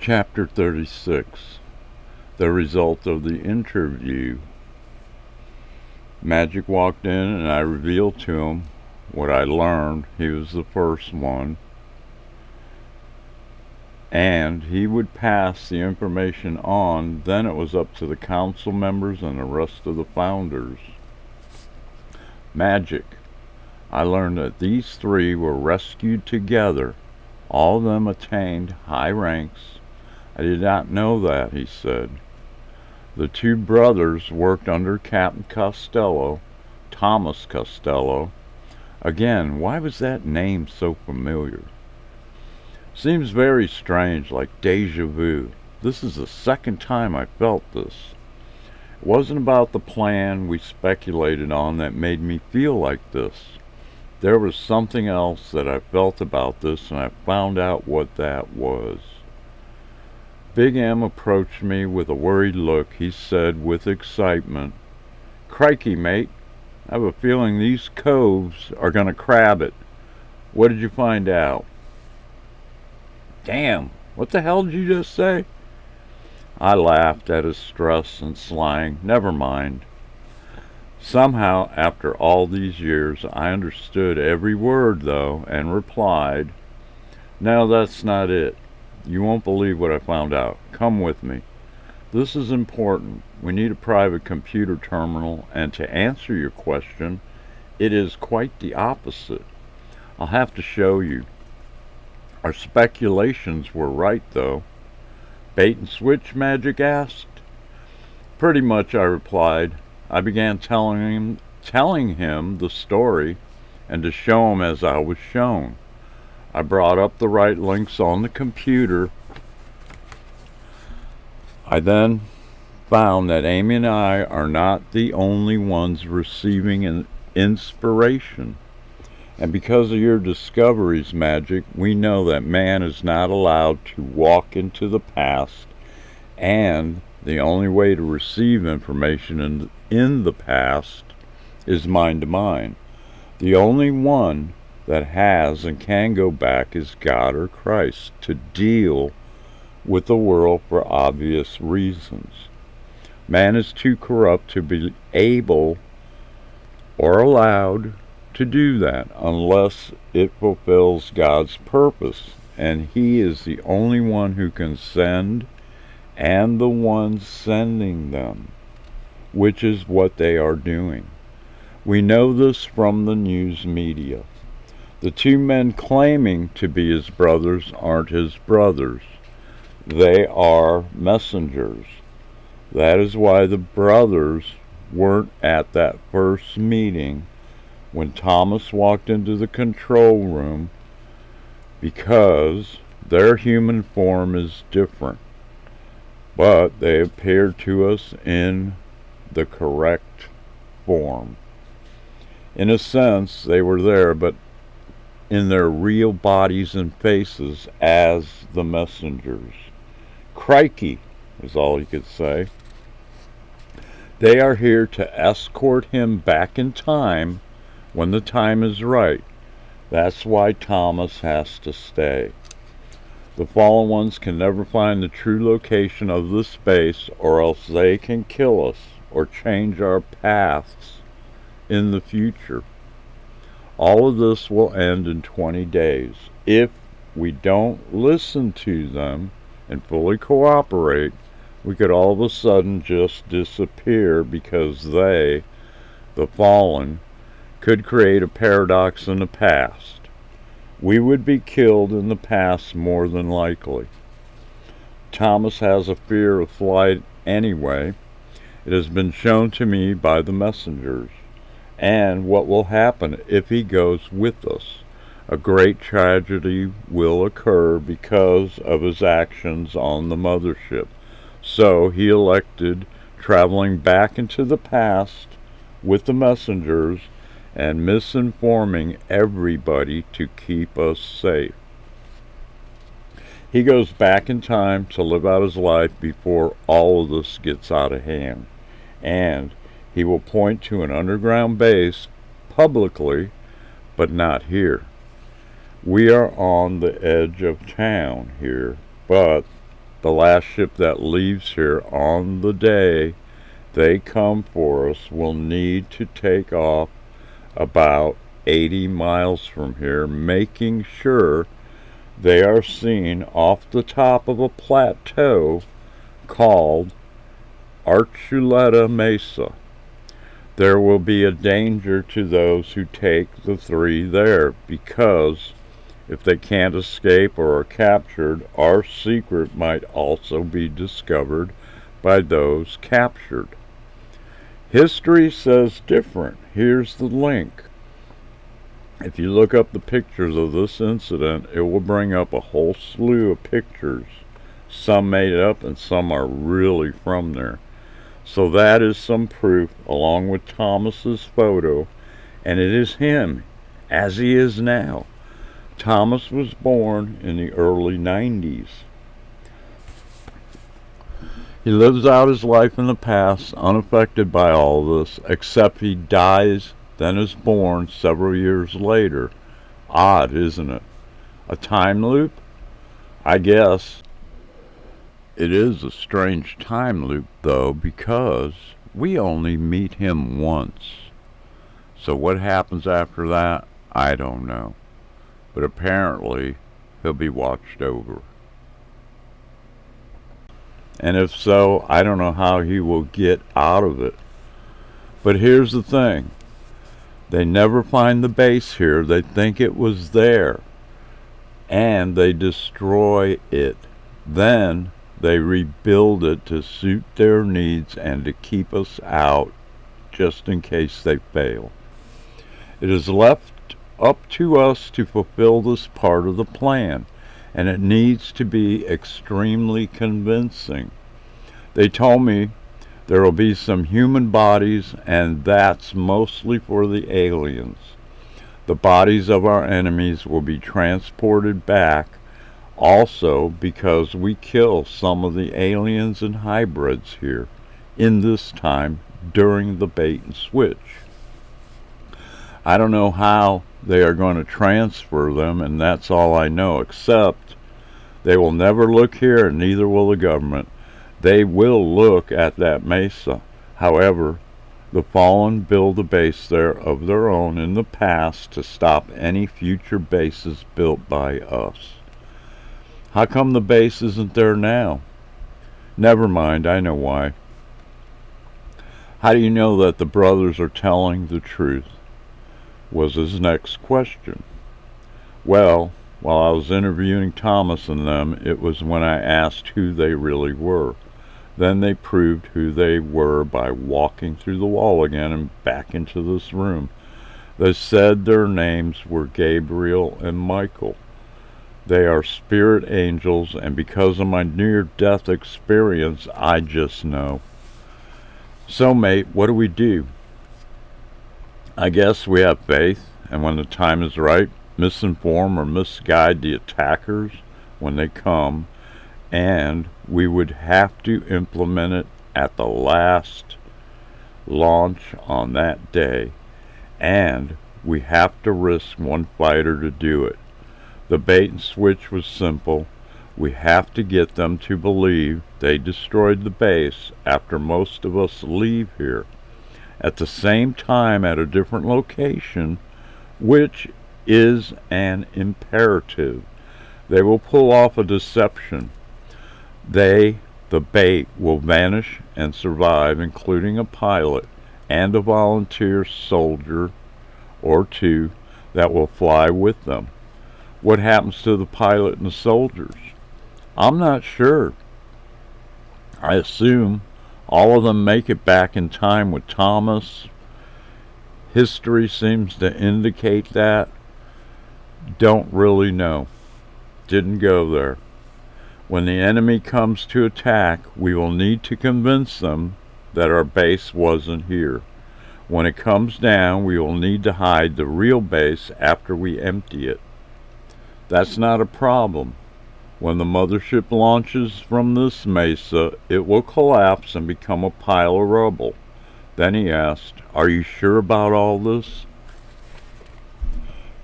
Chapter 36. The result of the interview. Magic walked in and I revealed to him what I learned. He was the first one. And he would pass the information on. Then it was up to the council members and the rest of the founders. Magic. I learned that these three were rescued together. All of them attained high ranks. I did not know that, he said. The two brothers worked under Captain Costello, Thomas Costello. Again, why was that name so familiar? Seems very strange, like deja vu. This is the second time I felt this. It wasn't about the plan we speculated on that made me feel like this. There was something else that I felt about this, and I found out what that was. Big M approached me with a worried look. He said with excitement, "Crikey, mate, I have a feeling these coves are going to crab it. What did you find out?" "Damn, what the hell did you just say?" I laughed at his stress and slang. Never mind. Somehow, after all these years, I understood every word, though, and replied, "No, that's not it. You won't believe what I found out. Come with me. This is important. We need a private computer terminal, and to answer your question, it is quite the opposite. I'll have to show you." Our speculations were right, though. "Bait and switch?" Magic asked. "Pretty much," I replied. I began telling him the story, and to show him as I was shown. I brought up the right links on the computer. I then found that Amy and I are not the only ones receiving an inspiration. And because of your discoveries, Magic, we know that man is not allowed to walk into the past, and the only way to receive information in the past is mind to mind. The only one that has and can go back is God or Christ to deal with the world for obvious reasons. Man is too corrupt to be able or allowed to do that unless it fulfills God's purpose, and He is the only one who can send and the ones sending them, which is what they are doing. We know this from the news media. The two men claiming to be his brothers aren't his brothers. They are messengers. That is why the brothers weren't at that first meeting when Thomas walked into the control room, because their human form is different. But they appeared to us in the correct form. In a sense, they were there, but in their real bodies and faces as the messengers. "Crikey," is all he could say. They are here to escort him back in time when the time is right. That's why Thomas has to stay. The fallen ones can never find the true location of the space, or else they can kill us or change our paths in the future. All of this will end in 20 days. If we don't listen to them and fully cooperate, we could all of a sudden just disappear, because they, the fallen, could create a paradox in the past. We would be killed in the past more than likely. Thomas has a fear of flight anyway. It has been shown to me by the messengers. And what will happen if he goes with us? A great tragedy will occur because of his actions on the mothership. So he elected traveling back into the past with the messengers and misinforming everybody to keep us safe. He goes back in time to live out his life before all of this gets out of hand. And he will point to an underground base publicly, but not here. We are on the edge of town here, but the last ship that leaves here on the day they come for us will need to take off about 80 miles from here, making sure they are seen off the top of a plateau called Archuleta Mesa. There will be a danger to those who take the three there, because if they can't escape or are captured, our secret might also be discovered by those captured. History says different. Here's the link. If you look up the pictures of this incident, it will bring up a whole slew of pictures. Some made up and some are really from there. So that is some proof, along with Thomas's photo, and it is him, as he is now. Thomas was born in the early 90s. He lives out his life in the past, unaffected by all this, except he dies, then is born several years later. Odd, isn't it? A time loop? I guess. It is a strange time loop, though, because we only meet him once. So what happens after that, I don't know. But apparently, he'll be watched over. And if so, I don't know how he will get out of it. But here's the thing. They never find the base here. They think it was there. And they destroy it. Then they rebuild it to suit their needs and to keep us out, just in case they fail. It is left up to us to fulfill this part of the plan, and it needs to be extremely convincing. They told me there will be some human bodies, and that's mostly for the aliens. The bodies of our enemies will be transported back, also because we kill some of the aliens and hybrids here in this time during the bait and switch. I don't know how they are going to transfer them, and that's all I know, except they will never look here, and neither will the government. They will look at that mesa. However, the fallen build a base there of their own in the past to stop any future bases built by us. How come the base isn't there now? Never mind, I know why. How do you know that the brothers are telling the truth? Was his next question. Well, while I was interviewing Thomas and them, it was when I asked who they really were. Then they proved who they were by walking through the wall again and back into this room. They said their names were Gabriel and Michael. They are spirit angels, and because of my near-death experience, I just know. So, mate, what do we do? I guess we have faith, and when the time is right, misinform or misguide the attackers when they come, and we would have to implement it at the last launch on that day, and we have to risk one fighter to do it. The bait and switch was simple. We have to get them to believe they destroyed the base after most of us leave here, at the same time at a different location, which is an imperative. They will pull off a deception. The bait, will vanish and survive, including a pilot and a volunteer soldier or two that will fly with them. What happens to the pilot and the soldiers? I'm not sure. I assume all of them make it back in time with Thomas. History seems to indicate that. Don't really know. Didn't go there. When the enemy comes to attack, we will need to convince them that our base wasn't here. When it comes down, we will need to hide the real base after we empty it. That's not a problem. When the mothership launches from this mesa, it will collapse and become a pile of rubble. Then he asked, "Are you sure about all this?"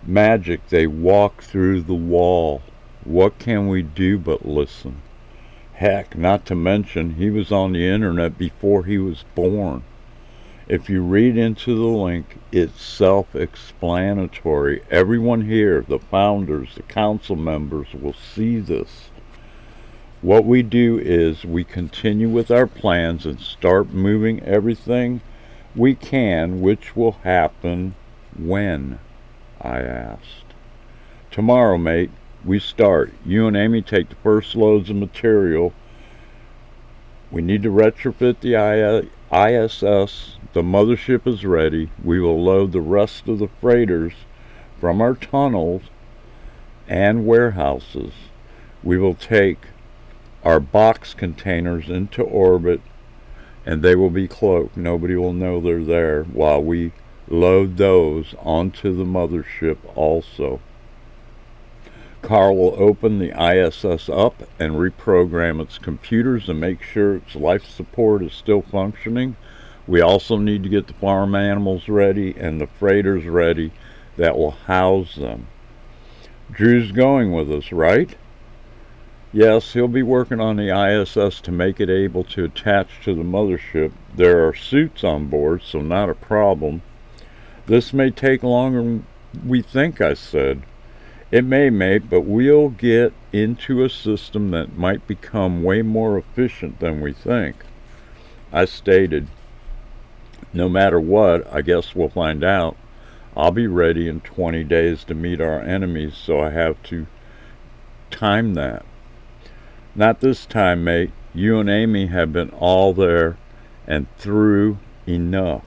Magic, they walk through the wall. What can we do but listen? Heck, not to mention, he was on the internet before he was born. If you read into the link, it's self-explanatory. Everyone here, the founders, the council members, will see this. What we do is we continue with our plans and start moving everything we can, which will happen when, I asked. Tomorrow, mate, we start. You and Amy take the first loads of material. We need to retrofit the ISS. The mothership is ready. We will load the rest of the freighters from our tunnels and warehouses. We will take our box containers into orbit, and they will be cloaked. Nobody will know they're there while we load those onto the mothership also. Carl will open the ISS up and reprogram its computers and make sure its life support is still functioning. We also need to get the farm animals ready and the freighters ready that will house them. Drew's going with us, right? Yes, he'll be working on the ISS to make it able to attach to the mothership. There are suits on board, so not a problem. This may take longer than we think, I said. It may, mate, but we'll get into a system that might become way more efficient than we think. I stated, no matter what, I guess we'll find out. I'll be ready in 20 days to meet our enemies, so I have to time that. Not this time, mate. You and Amy have been all there and through enough.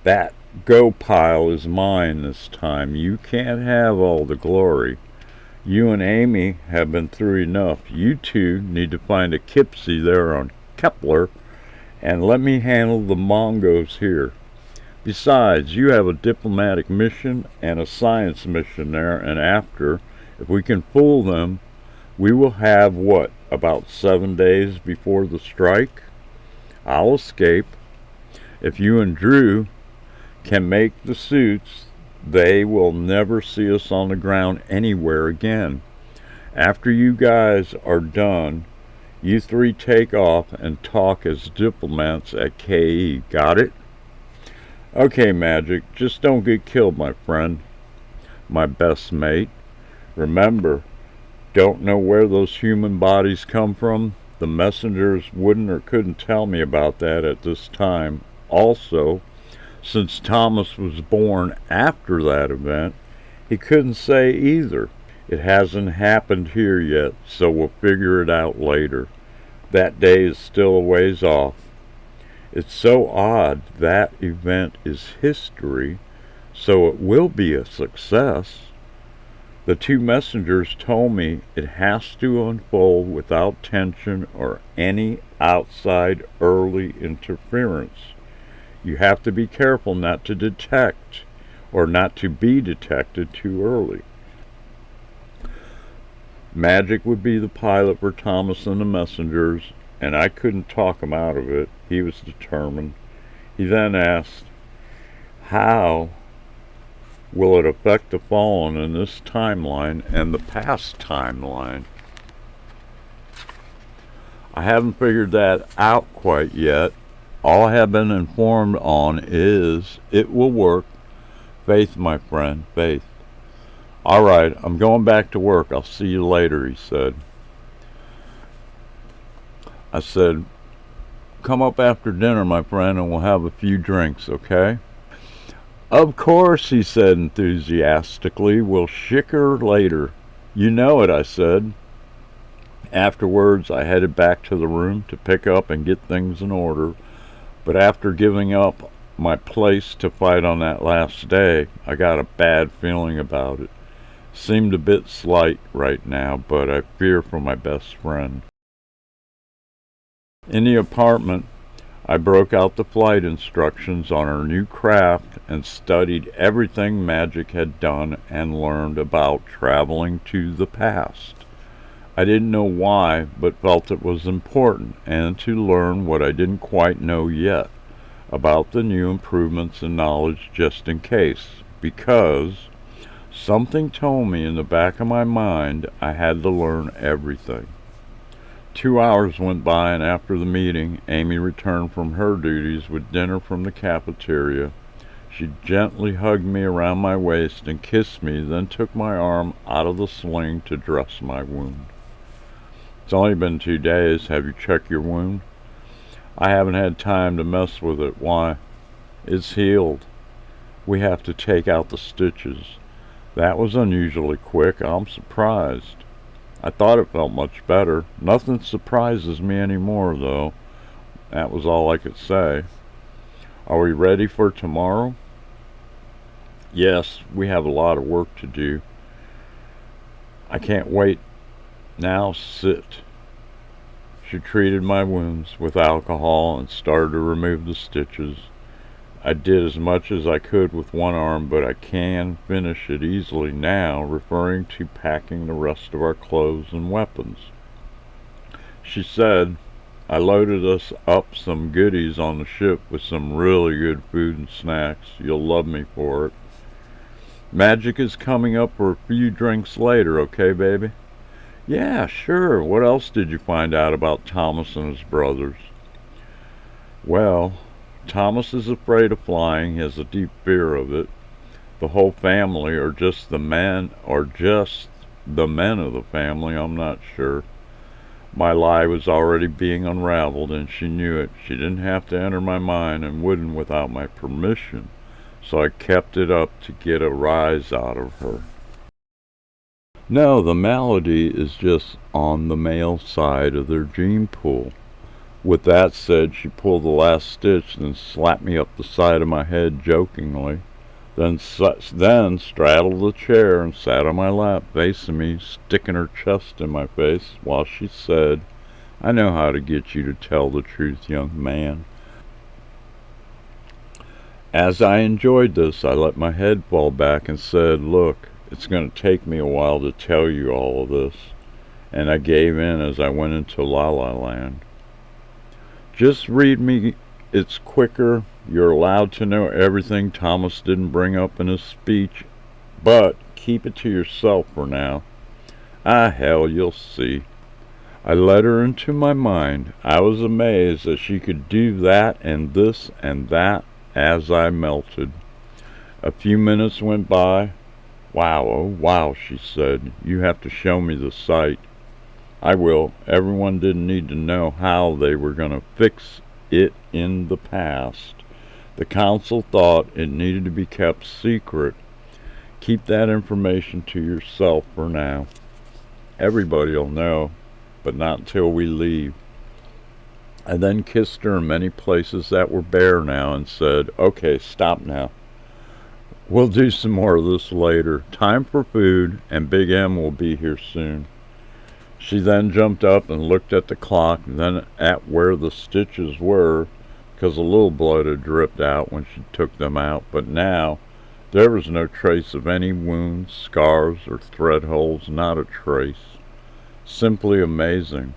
That go pile is mine this time. You can't have all the glory. You and Amy have been through enough. You two need to find a Kipsy there on Kepler and let me handle the Mongos here. Besides, you have a diplomatic mission and a science mission there, and after, if we can fool them, we will have, what, about 7 days before the strike? I'll escape. If you and Drew can make the suits, they will never see us on the ground anywhere again. After you guys are done, you three take off and talk as diplomats at KE. Got it? Okay, Magic, just don't get killed, my friend. My best mate. Remember, don't know where those human bodies come from? The messengers wouldn't or couldn't tell me about that at this time. Also, since Thomas was born after that event, he couldn't say either. It hasn't happened here yet, so we'll figure it out later. That day is still a ways off. It's so odd that event is history, so it will be a success. The two messengers told me it has to unfold without tension or any outside early interference. You have to be careful not to detect or not to be detected too early. Magic would be the pilot for Thomas and the messengers, and I couldn't talk him out of it. He was determined. He then asked, how will it affect the Fallen in this timeline and the past timeline? I haven't figured that out quite yet. All I have been informed on is it will work. Faith, my friend, faith. All right, I'm going back to work. I'll see you later, he said. I said, come up after dinner, my friend, and we'll have a few drinks, okay? Of course, he said enthusiastically. We'll shicker later. You know it, I said. Afterwards, I headed back to the room to pick up and get things in order. But after giving up my place to fight on that last day, I got a bad feeling about it. Seemed a bit slight right now, but I fear for my best friend. In the apartment, I broke out the flight instructions on our new craft and studied everything Magic had done and learned about traveling to the past. I didn't know why, but felt it was important, and to learn what I didn't quite know yet about the new improvements and knowledge just in case, because something told me in the back of my mind I had to learn everything. 2 hours went by, and after the meeting, Amy returned from her duties with dinner from the cafeteria. She gently hugged me around my waist and kissed me, then took my arm out of the sling to dress my wound. It's only been 2 days. Have you checked your wound? I haven't had time to mess with it. Why? It's healed. We have to take out the stitches. That was unusually quick. I'm surprised. I thought it felt much better. Nothing surprises me anymore, though. That was all I could say. Are we ready for tomorrow? Yes, we have a lot of work to do. I can't wait. Now sit. She treated my wounds with alcohol and started to remove the stitches. I did as much as I could with one arm, but I can finish it easily now, referring to packing the rest of our clothes and weapons. She said, I loaded us up some goodies on the ship with some really good food and snacks. You'll love me for it. Magic is coming up for a few drinks later, okay, baby? Yeah, sure. What else did you find out about Thomas and his brothers? Well, Thomas is afraid of flying. He has a deep fear of it. The whole family, or just the men of the family, I'm not sure. My lie was already being unraveled, and she knew it. She didn't have to enter my mind and wouldn't without my permission, so I kept it up to get a rise out of her. No, the malady is just on the male side of their gene pool. With that said, she pulled the last stitch and slapped me up the side of my head jokingly, then straddled the chair and sat on my lap facing me, sticking her chest in my face while she said, I know how to get you to tell the truth, young man. As I enjoyed this, I let my head fall back and said, look, it's going to take me a while to tell you all of this, and I gave in as I went into La La Land. Just read me, it's quicker. You're allowed to know everything Thomas didn't bring up in his speech, but keep it to yourself for now. Ah, hell, you'll see. I let her into my mind. I was amazed that she could do that and this and that as I melted. A few minutes went by. Wow, oh wow, she said. You have to show me the site. I will. Everyone didn't need to know how they were going to fix it in the past. The council thought it needed to be kept secret. Keep that information to yourself for now. Everybody'll know, but not until we leave. I then kissed her in many places that were bare now and said, okay, stop now. We'll do some more of this later. Time for food, and Big M will be here soon. She then jumped up and looked at the clock, and then at where the stitches were, because a little blood had dripped out when she took them out, but now there was no trace of any wounds, scars, or thread holes, not a trace. Simply amazing.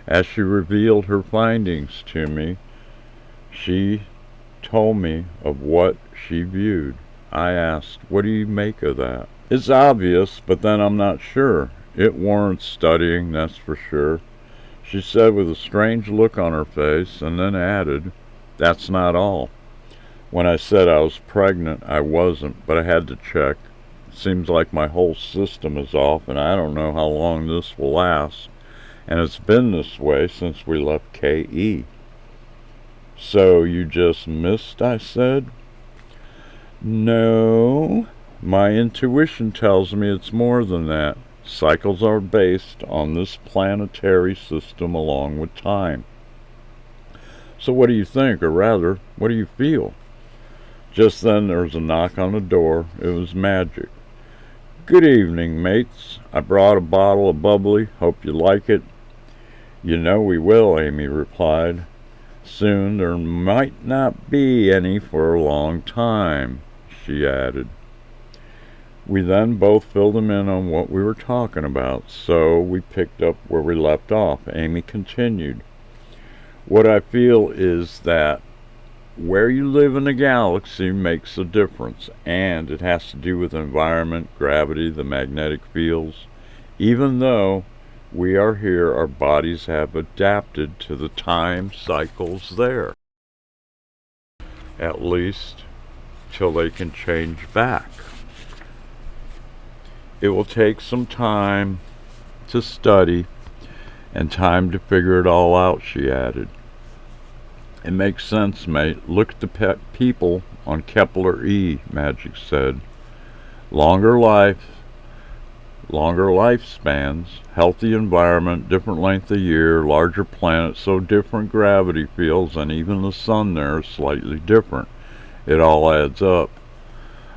As she revealed her findings to me, she told me of what she viewed. I asked, what do you make of that? It's obvious, but then I'm not sure. It warrants studying, that's for sure. She said with a strange look on her face, and then added, that's not all. When I said I was pregnant, I wasn't, but I had to check. It seems like my whole system is off, and I don't know how long this will last. And it's been this way since we left KE. So you just missed, I said. No, my intuition tells me it's more than that. Cycles are based on this planetary system along with time. So what do you think, or rather, what do you feel? Just then there was a knock on the door. It was Magic. Good evening, mates. I brought a bottle of bubbly. Hope you like it. You know we will, Amy replied. Soon there might not be any for a long time, she added. We then both filled him in on what we were talking about, so we picked up where we left off. Amy continued. What I feel is that where you live in the galaxy makes a difference, and it has to do with environment, gravity, the magnetic fields. Even though we are here, our bodies have adapted to the time cycles there. At least till they can change back. It will take some time to study and time to figure it all out, she added. It makes sense, mate. Look at the people on Kepler E, Magic said. Longer lifespans, healthy environment, different length of year, larger planet, so different gravity fields, and even the sun there is slightly different. It all adds up.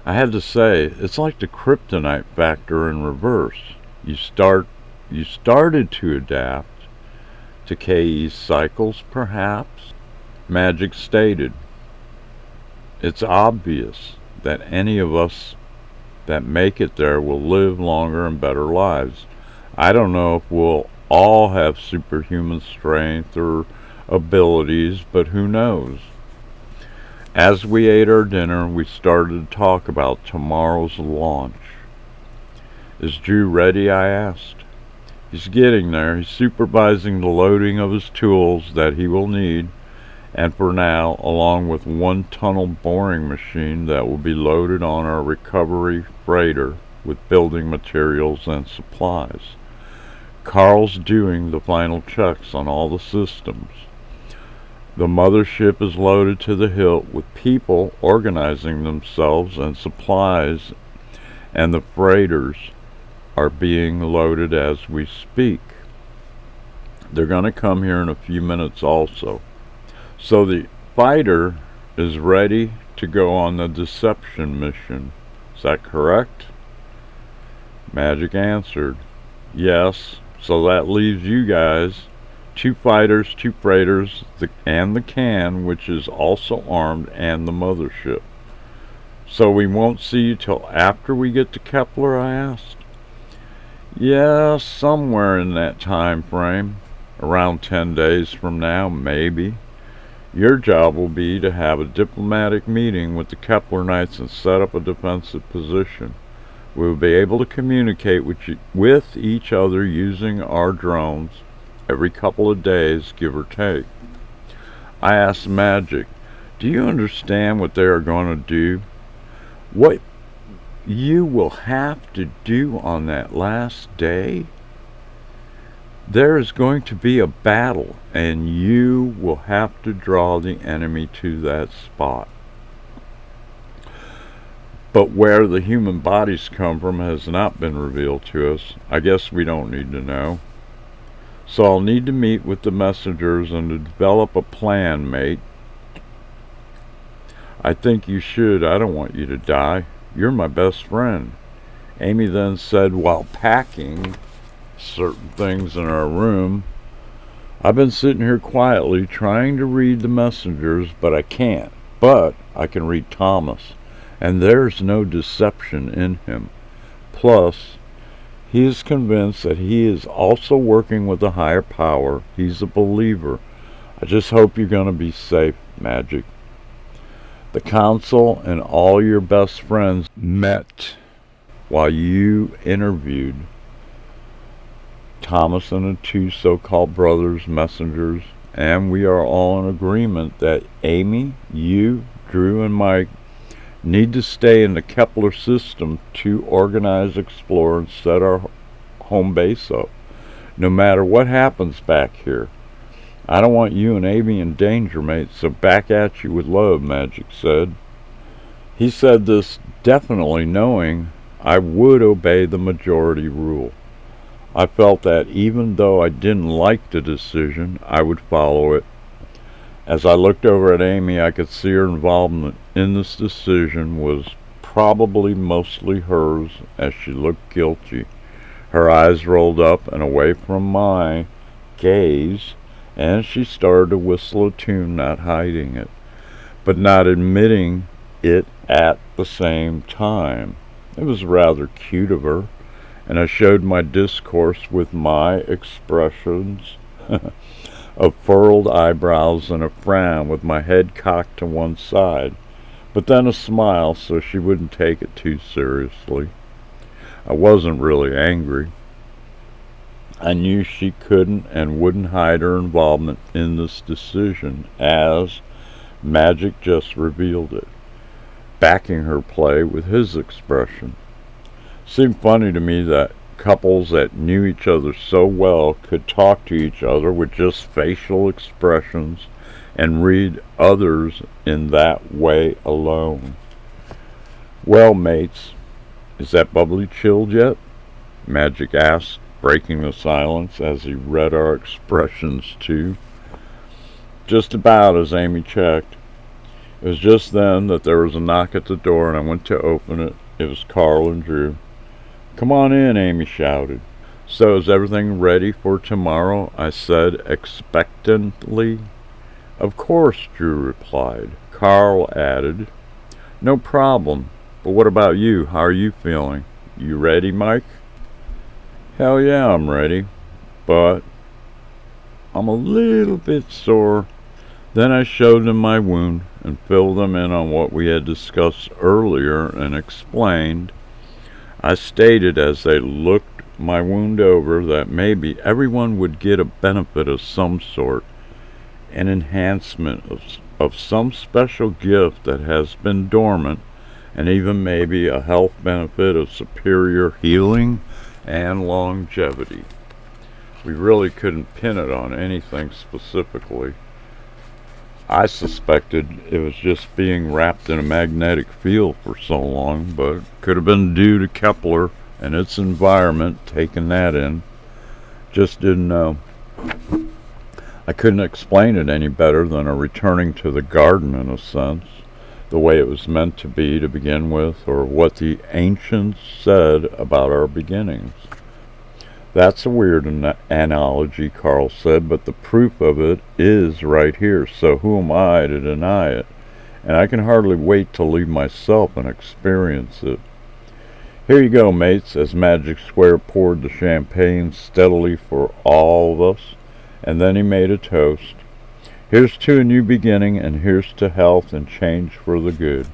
I had to say, it's like the kryptonite factor in reverse. You started to adapt to KE's cycles, perhaps? Magic stated, it's obvious that any of us that make it there will live longer and better lives. I don't know if we'll all have superhuman strength or abilities, but who knows? As we ate our dinner, we started to talk about tomorrow's launch. Is Drew ready? I asked. He's getting there. He's supervising the loading of his tools that he will need, and for now, along with one tunnel boring machine that will be loaded on our recovery freighter with building materials and supplies. Carl's doing the final checks on all the systems. The mothership is loaded to the hilt with people organizing themselves and supplies, and the freighters are being loaded as we speak. They're going to come here in a few minutes also. So the fighter is ready to go on the deception mission. Is that correct? Magic answered, yes. So that leaves you guys, 2 fighters, 2 freighters, and the can, which is also armed, and the mothership. So we won't see you till after we get to Kepler, I asked. Yeah, somewhere in that time frame. Around 10 days from now, maybe. Your job will be to have a diplomatic meeting with the Kepler Knights and set up a defensive position. We will be able to communicate with each other using our drones every couple of days, give or take. I asked Magic, do you understand what they are going to do? What you will have to do on that last day? There is going to be a battle, and you will have to draw the enemy to that spot. But where the human bodies come from has not been revealed to us. I guess we don't need to know. So I'll need to meet with the messengers and to develop a plan, mate. I think you should. I don't want you to die. You're my best friend. Amy then said while packing certain things in our room, I've been sitting here quietly trying to read the messengers, but I can't. But I can read Thomas, and there's no deception in him. Plus, he is convinced that he is also working with a higher power. He's a believer. I just hope you're going to be safe, Magic. The council and all your best friends met while you interviewed Thomas and the 2 so-called brothers, messengers, and we are all in agreement that Amy, you, Drew, and Mike need to stay in the Kepler system to organize, explore, and set our home base up, no matter what happens back here. I don't want you and Amy in danger, mate, so back at you with love, Magic said. He said this definitely knowing I would obey the majority rule. I felt that even though I didn't like the decision, I would follow it. As I looked over at Amy, I could see her involvement in this decision was probably mostly hers, as she looked guilty. Her eyes rolled up and away from my gaze, and she started to whistle a tune, not hiding it, but not admitting it at the same time. It was rather cute of her, and I showed my discourse with my expressions of furrowed eyebrows and a frown with my head cocked to one side, but then a smile so she wouldn't take it too seriously. I wasn't really angry. I knew she couldn't and wouldn't hide her involvement in this decision, as Magic just revealed it, backing her play with his expression. Seemed funny to me that couples that knew each other so well could talk to each other with just facial expressions and read others in that way alone. "Well, mates, is that bubbly chilled yet?" Magic asked, breaking the silence as he read our expressions too. "Just about," as Amy checked. It was just then that there was a knock at the door, and I went to open it. It was Carl and Drew. "Come on in," Amy shouted. "So is everything ready for tomorrow?" I said expectantly. "Of course," Drew replied. Carl added, "No problem. But what about you? How are you feeling? You ready, Mike?" "Hell yeah, I'm ready. But I'm a little bit sore." Then I showed them my wound and filled them in on what we had discussed earlier and explained. I stated as they looked my wound over that maybe everyone would get a benefit of some sort, an enhancement of some special gift that has been dormant, and even maybe a health benefit of superior healing and longevity. We really couldn't pin it on anything specifically. I suspected it was just being wrapped in a magnetic field for so long, but it could have been due to Kepler and its environment taking that in. Just didn't know. I couldn't explain it any better than a returning to the garden in a sense, the way it was meant to be to begin with, or what the ancients said about our beginnings. "That's a weird analogy," Carl said, "but the proof of it is right here, so who am I to deny it? And I can hardly wait to leave myself and experience it. Here you go, mates," as Magic Square poured the champagne steadily for all of us, and then he made a toast. "Here's to a new beginning, and here's to health and change for the good."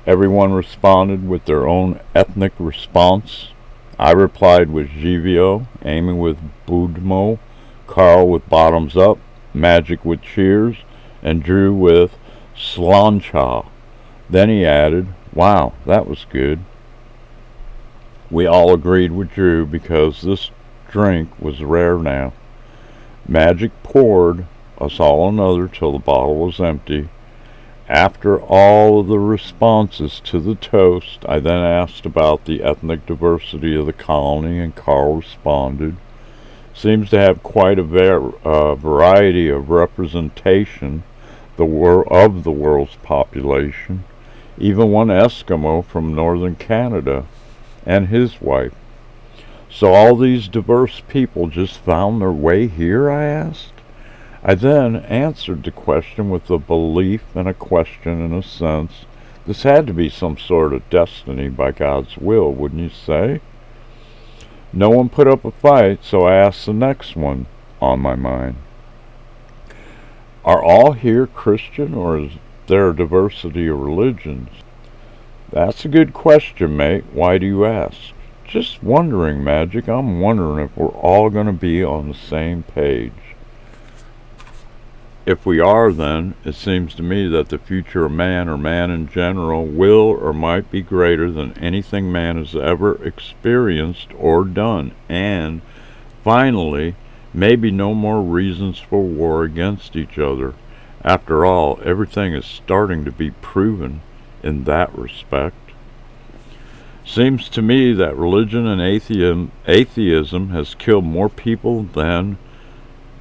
Everyone responded with their own ethnic response. I replied with Jivio, Amy with Budmo, Carl with bottoms up, Magic with cheers, and Drew with slancha. Then he added, "Wow, that was good." We all agreed with Drew because this drink was rare now. Magic poured us all another till the bottle was empty. After all of the responses to the toast, I then asked about the ethnic diversity of the colony, and Carl responded, "Seems to have quite a variety of representation of the world's population. Even one Eskimo from northern Canada, and his wife." "So all these diverse people just found their way here?" I asked. I then answered the question with a belief and a question in a sense. This had to be some sort of destiny by God's will, wouldn't you say? No one put up a fight, so I asked the next one on my mind. "Are all here Christian, or is there a diversity of religions?" "That's a good question, mate. Why do you ask?" "Just wondering, Magic. I'm wondering if we're all going to be on the same page. If we are, then it seems to me that the future of man, or man in general, will or might be greater than anything man has ever experienced or done, and finally, maybe no more reasons for war against each other. After all, everything is starting to be proven in that respect. Seems to me that religion and atheism has killed more people than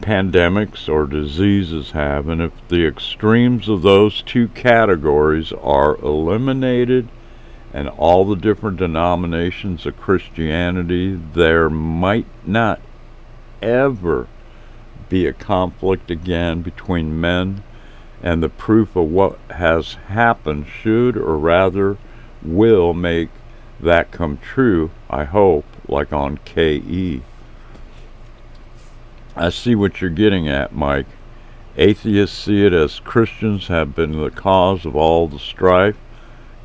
pandemics or diseases have, and if the extremes of those two categories are eliminated and all the different denominations of Christianity, there might not ever be a conflict again between men, and the proof of what has happened should, or rather will, make that come true, I hope, like on KE. I see what you're getting at, Mike. Atheists see it as Christians have been the cause of all the strife.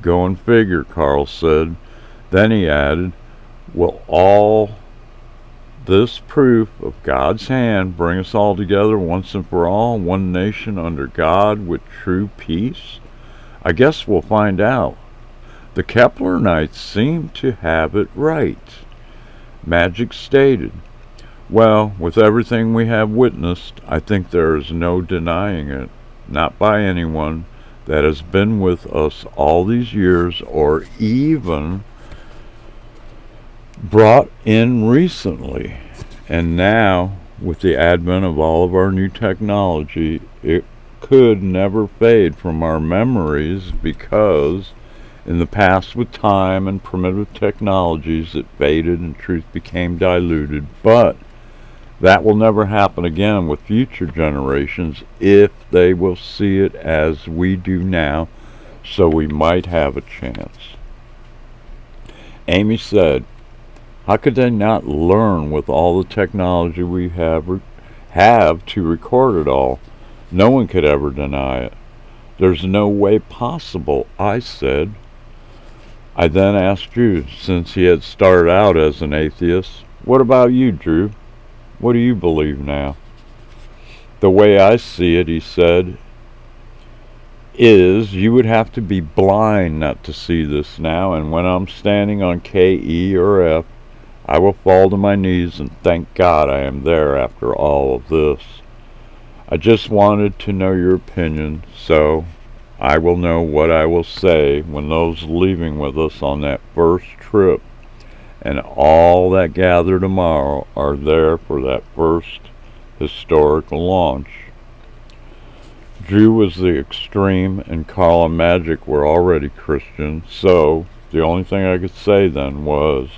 Go and figure, Carl said. Then he added, "Will all this proof of God's hand bring us all together once and for all, one nation under God with true peace? I guess we'll find out. The Keplerites seem to have it right. Magic stated, well, with everything we have witnessed, I think there is no denying it, not by anyone that has been with us all these years or even brought in recently. And now, with the advent of all of our new technology, it could never fade from our memories because in the past with time and primitive technologies it faded and truth became diluted. But that will never happen again with future generations if they will see it as we do now, so we might have a chance. Amy said, how could they not learn with all the technology we have to record it all? No one could ever deny it. There's no way possible, I said. I then asked Drew, since he had started out as an atheist, what about you, Drew? What do you believe now? The way I see it, he said, is you would have to be blind not to see this now, and when I'm standing on K, E, or F, I will fall to my knees and thank God I am there after all of this. I just wanted to know your opinion, so I will know what I will say when those leaving with us on that first trip and all that gather tomorrow are there for that first historical launch. Drew was the extreme, and Carl and Magic were already Christian, so the only thing I could say then was,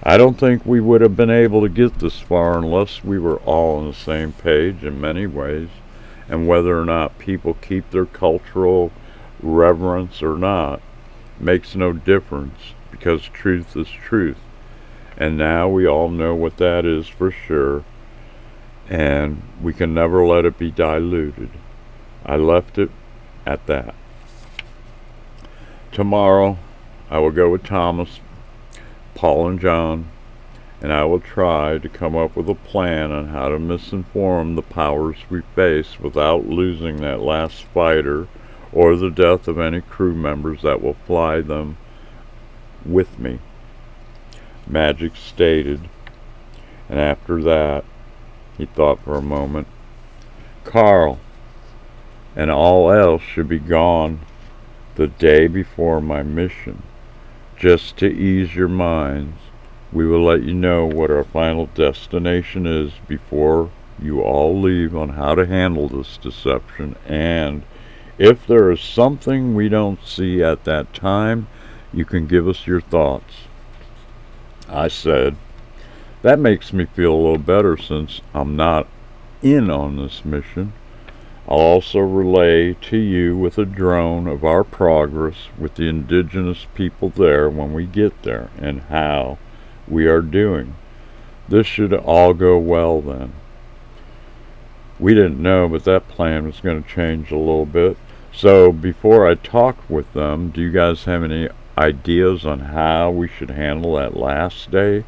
I don't think we would have been able to get this far unless we were all on the same page in many ways, and whether or not people keep their cultural reverence or not makes no difference, because truth is truth. And now we all know what that is for sure, and we can never let it be diluted. I left it at that. Tomorrow I will go with Thomas, Paul, and John, and I will try to come up with a plan on how to misinform the powers we face without losing that last fighter or the death of any crew members that will fly them with me, Magic stated. And after that, he thought for a moment, Carl and all else should be gone the day before my mission. Just to ease your minds, we will let you know what our final destination is before you all leave on how to handle this deception, and if there is something we don't see at that time, you can give us your thoughts. I said, that makes me feel a little better since I'm not in on this mission. I'll also relay to you with a drone of our progress with the indigenous people there when we get there and how we are doing. This should all go well then. We didn't know, but that plan was going to change a little bit. So before I talk with them, do you guys have any ideas on how we should handle that last day?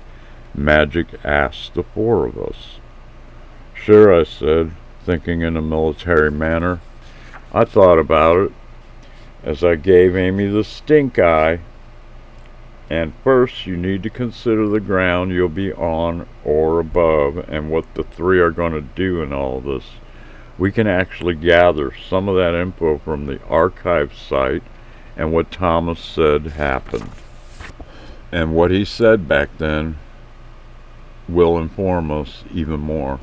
Magic asked the four of us. Sure, I said, thinking in a military manner. I thought about it as I gave Amy the stink eye. And first you need to consider the ground you'll be on or above and what the three are going to do in all this. We can actually gather some of that info from the archive site and what Thomas said happened. And what he said back then will inform us even more.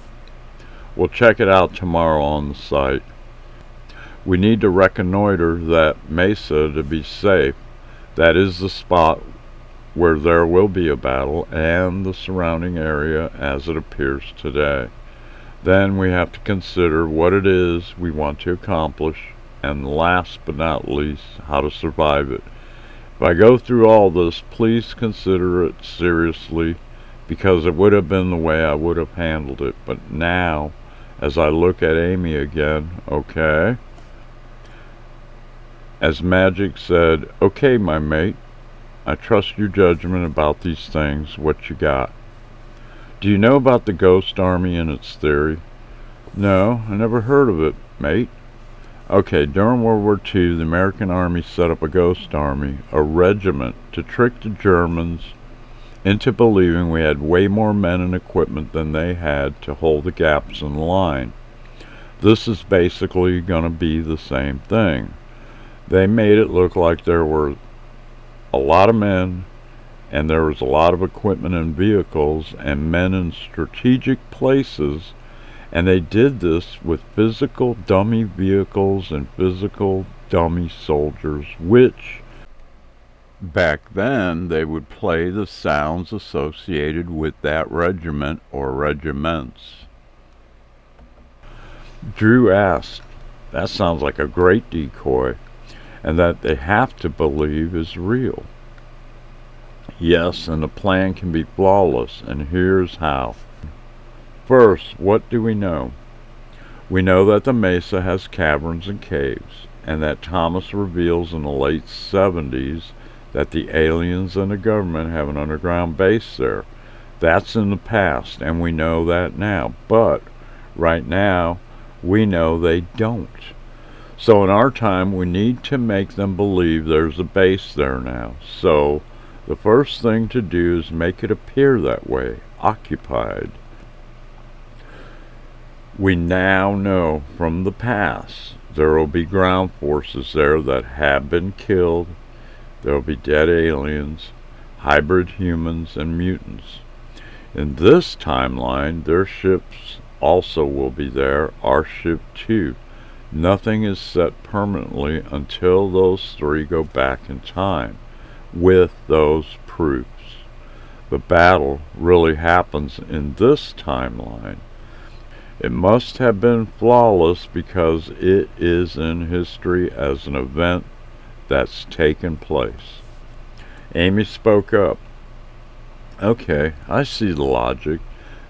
We'll check it out tomorrow on the site. We need to reconnoiter that mesa to be safe. That is the spot where there will be a battle and the surrounding area as it appears today. Then we have to consider what it is we want to accomplish, and last but not least, how to survive it. If I go through all this, please consider it seriously, because it would have been the way I would have handled it. But now, as I look at Amy again, okay? As Magic said, okay, my mate, I trust your judgment about these things. What you got? Do you know about the Ghost Army and its theory? No, I never heard of it, mate. Okay, during World War II, the American Army set up a Ghost Army, a regiment, to trick the Germans into believing we had way more men and equipment than they had to hold the gaps in the line. This is basically going to be the same thing. They made it look like there were a lot of men and there was a lot of equipment and vehicles and men in strategic places, and they did this with physical dummy vehicles and physical dummy soldiers, which back then they would play the sounds associated with that regiment or regiments. Drew asked, "That sounds like a great decoy, and that they have to believe is real." Yes, and the plan can be flawless, and here's how. First, what do we know? We know that the mesa has caverns and caves, and that Thomas reveals in the late 70s that the aliens and the government have an underground base there. That's in the past, and we know that now. But right now, we know they don't. So in our time, we need to make them believe there's a base there now. So the first thing to do is make it appear that way, occupied. We now know from the past there will be ground forces there that have been killed. There will be dead aliens, hybrid humans, and mutants. In this timeline, their ships also will be there, our ship too. Nothing is set permanently until those three go back in time with those proofs. The battle really happens in this timeline. It must have been flawless because it is in history as an event that's taken place. Amy spoke up. Okay, I see the logic.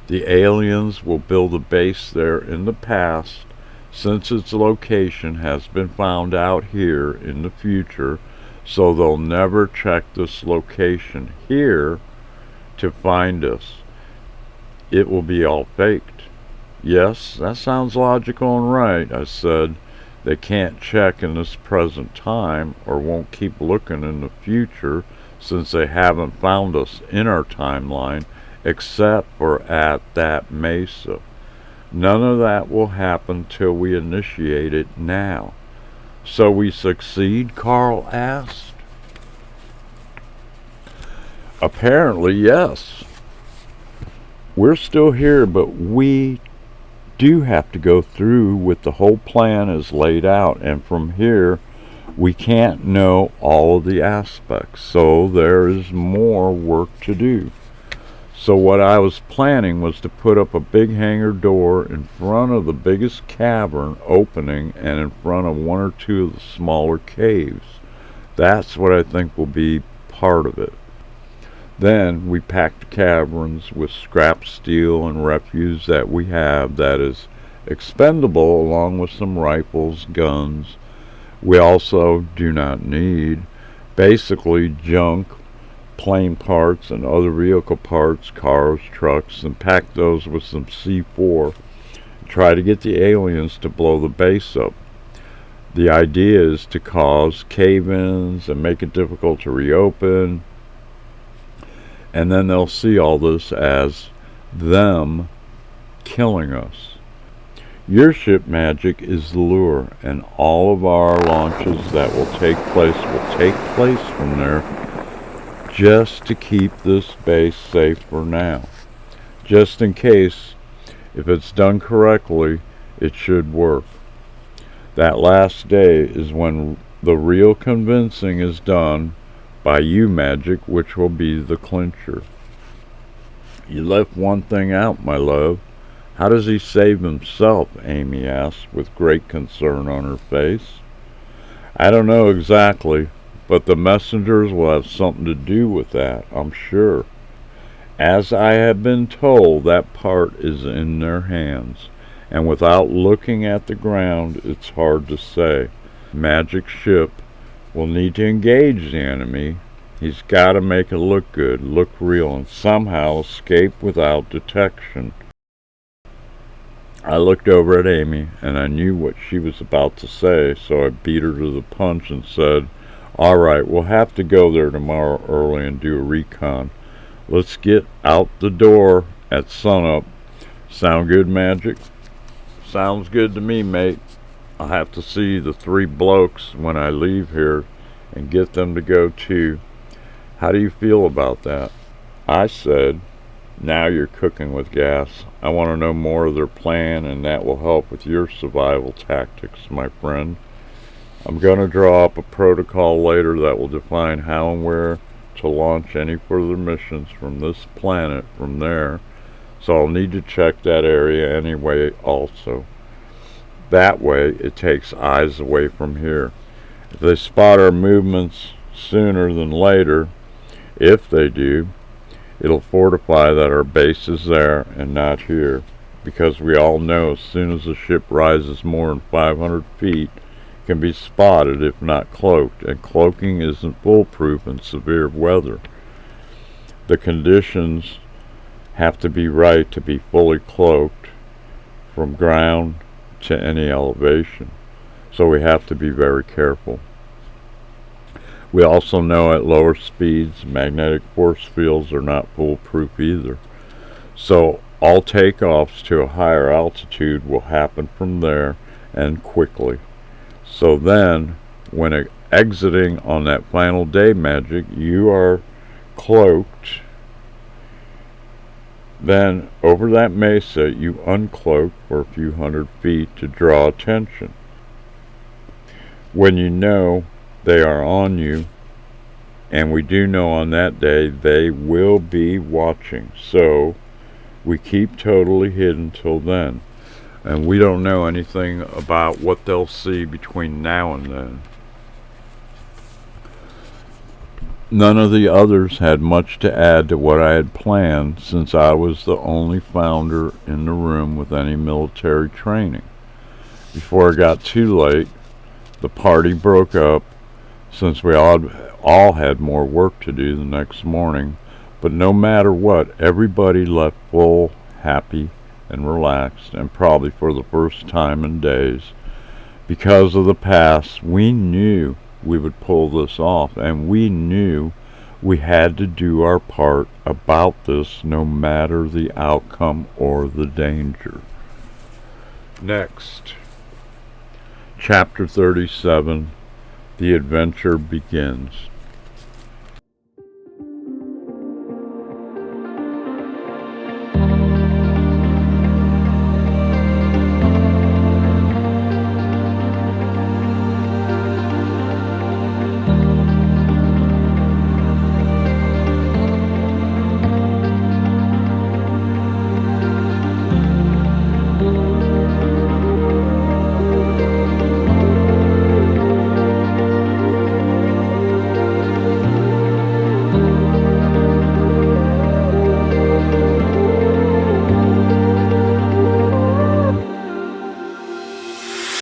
The aliens will build a base there in the past, since its location has been found out here in the future, so they'll never check this location here to find us. It will be all faked. Yes, that sounds logical and right, I said. They can't check in this present time or won't keep looking in the future since they haven't found us in our timeline except for at that mesa. None of that will happen till we initiate it now. So we succeed? Carl asked. Apparently, yes. We're still here, but we do have to go through with the whole plan as laid out, and from here we can't know all of the aspects, so there is more work to do. So what I was planning was to put up a big hangar door in front of the biggest cavern opening and in front of one or two of the smaller caves. That's what I think will be part of it. Then we pack the caverns with scrap steel and refuse that we have that is expendable, along with some rifles, guns. We also do not need basically junk, plane parts and other vehicle parts, cars, trucks, and pack those with some C4 and try to get the aliens to blow the base up. The idea is to cause cave-ins and make it difficult to reopen, and then they'll see all this as them killing us. Your ship magic is the lure, and all of our launches that will take place from there just to keep this base safe for now. Just in case, if it's done correctly, it should work. That last day is when the real convincing is done by you, magic, which will be the clincher. You left one thing out, my love. How does he save himself? Amy asked with great concern on her face. I don't know exactly, but the messengers will have something to do with that, I'm sure. As I have been told, that part is in their hands, and without looking at the ground, it's hard to say. Magic ship will need to engage the enemy, He's got to make it look good, look real, and somehow escape without detection. I looked over at Amy, and I knew what she was about to say, so I beat her to the punch and said, "All right, we'll have to go there tomorrow early and do a recon. Let's get out the door at sunup. Sound good, Magic?" "Sounds good to me, mate. I'll have to see the 3 blokes when I leave here and get them to go too. How do you feel about that?" I said, "Now you're cooking with gas. I want to know more of their plan, and that will help with your survival tactics, my friend. I'm going to draw up a protocol later that will define how and where to launch any further missions from this planet from there, so I'll need to check that area anyway also. That way it takes eyes away from here. If they spot our movements sooner than later, if they do, it'll fortify that our base is there and not here, because we all know as soon as the ship rises more than 500 feet, it can be spotted if not cloaked, and cloaking isn't foolproof in severe weather. The conditions have to be right to be fully cloaked from ground to any elevation, so we have to be very careful. We also know at lower speeds, magnetic force fields are not foolproof either. So all takeoffs to a higher altitude will happen from there and quickly. So then, when exiting on that final day, Magic, you are cloaked. Then over that mesa, you uncloak for a few hundred feet to draw attention. When you know they are on you, and we do know on that day they will be watching, so we keep totally hidden till then, and we don't know anything about what they'll see between now and then. None of the others had much to add to what I had planned, since I was the only founder in the room with any military training. Before it got too late, the party broke up, since we all had more work to do the next morning, but no matter what, everybody left full, happy, and relaxed, and probably for the first time in days. Because of the past, we knew we would pull this off, and we knew we had to do our part about this no matter the outcome or the danger. Next, Chapter 37, The Adventure Begins.